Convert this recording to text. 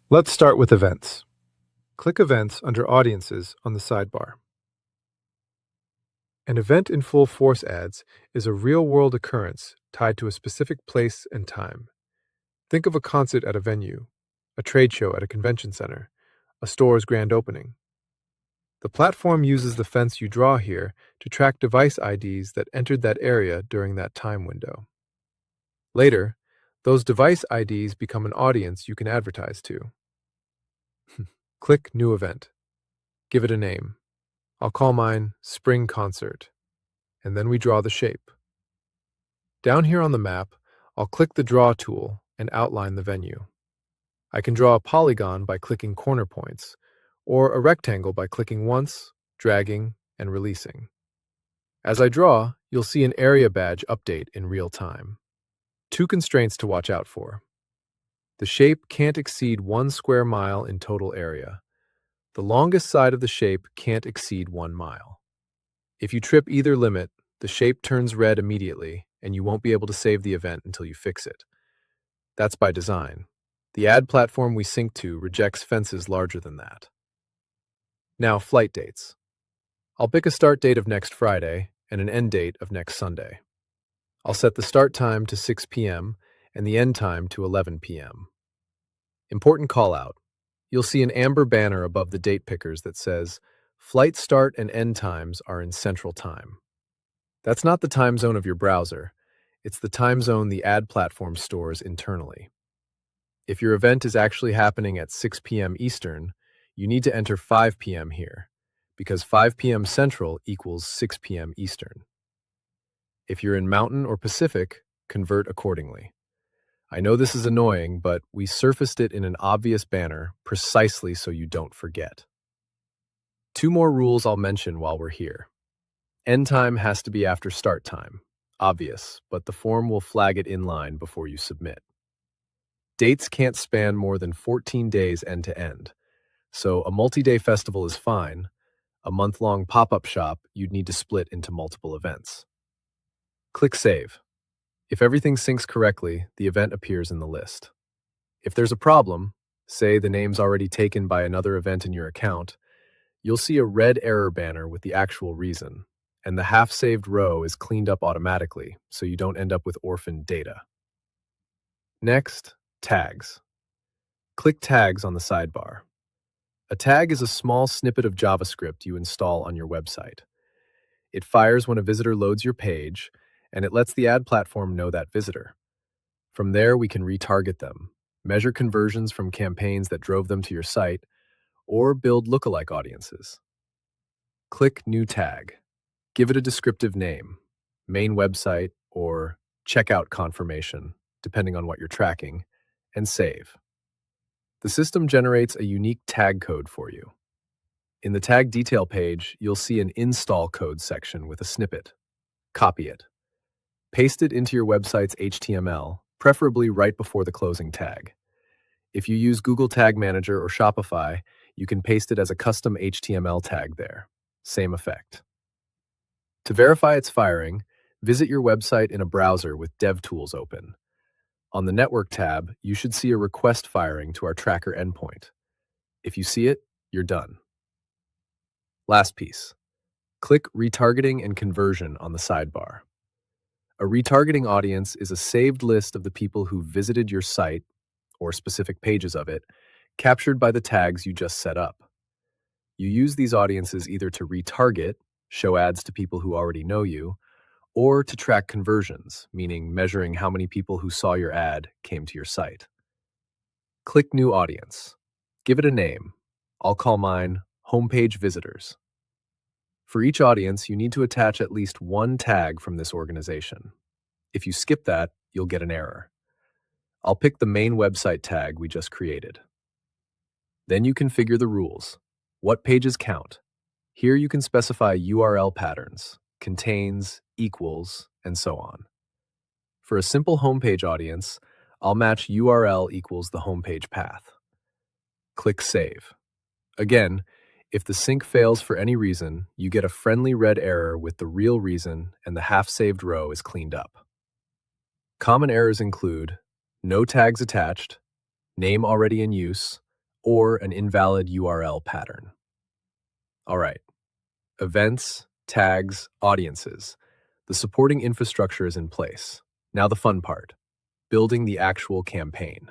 Let's start with events. Click Events under Audiences on the sidebar. An event in full force ads is a real-world occurrence tied to a specific place and time. Think of a concert at a venue, a trade show at a convention center, a store's grand opening. The platform uses the fence you draw here to track device IDs that entered that area during that time window. Later, those device IDs become an audience you can advertise to. Click New Event. Give it a name. I'll call mine Spring Concert, and then we draw the shape. Down here on the map, I'll click the Draw tool and outline the venue. I can draw a polygon by clicking corner points, or a rectangle by clicking once, dragging, and releasing. As I draw, you'll see an area badge update in real time. Two constraints to watch out for. The shape can't exceed 1 square mile in total area. The longest side of the shape can't exceed 1 mile. If you trip either limit, the shape turns red immediately, and you won't be able to save the event until you fix it. That's by design. The ad platform we sync to rejects fences larger than that. Now, flight dates. I'll pick a start date of next Friday and an end date of next Sunday. I'll set the start time to 6 p.m. and the end time to 11 p.m. Important call out. You'll see an amber banner above the date pickers that says, Flight start and end times are in Central Time. That's not the time zone of your browser. It's the time zone the ad platform stores internally. If your event is actually happening at 6 p.m. Eastern, you need to enter 5 p.m. here, because 5 p.m. Central equals 6 p.m. Eastern. If you're in Mountain or Pacific, convert accordingly. I know this is annoying, but we surfaced it in an obvious banner precisely so you don't forget. Two more rules I'll mention while we're here. End time has to be after start time. Obvious, but the form will flag it inline before you submit. Dates can't span more than 14 days end to end, so a multi-day festival is fine. A month-long pop-up shop, you'd need to split into multiple events. Click Save. If everything syncs correctly, the event appears in the list. If there's a problem, say the name's already taken by another event in your account, you'll see a red error banner with the actual reason, and the half-saved row is cleaned up automatically so you don't end up with orphaned data. Next, tags. Click Tags on the sidebar. A tag is a small snippet of JavaScript you install on your website. It fires when a visitor loads your page, and it lets the ad platform know that visitor. From there, we can retarget them, measure conversions from campaigns that drove them to your site, or build lookalike audiences. Click New Tag. Give it a descriptive name, main website, or checkout confirmation, depending on what you're tracking, and save. The system generates a unique tag code for you. In the tag detail page, you'll see an install code section with a snippet. Copy it. Paste it into your website's HTML, preferably right before the closing tag. If you use Google Tag Manager or Shopify, you can paste it as a custom HTML tag there. Same effect. To verify its firing, visit your website in a browser with DevTools open. On the Network tab, you should see a request firing to our tracker endpoint. If you see it, you're done. Last piece. Click Retargeting and Conversion on the sidebar. A retargeting audience is a saved list of the people who visited your site, or specific pages of it, captured by the tags you just set up. You use these audiences either to retarget, show ads to people who already know you, or to track conversions, meaning measuring how many people who saw your ad came to your site. Click New Audience. Give it a name. I'll call mine Homepage Visitors. For each audience, you need to attach at least one tag from this organization. If you skip that, you'll get an error. I'll pick the main website tag we just created. Then you configure the rules. What pages count? Here you can specify URL patterns, contains, equals, and so on. For a simple homepage audience, I'll match URL equals the homepage path. Click Save. Again, if the sync fails for any reason, you get a friendly red error with the real reason and the half-saved row is cleaned up. Common errors include no tags attached, name already in use, or an invalid URL pattern. All right, events, tags, audiences. The supporting infrastructure is in place. Now the fun part, building the actual campaign.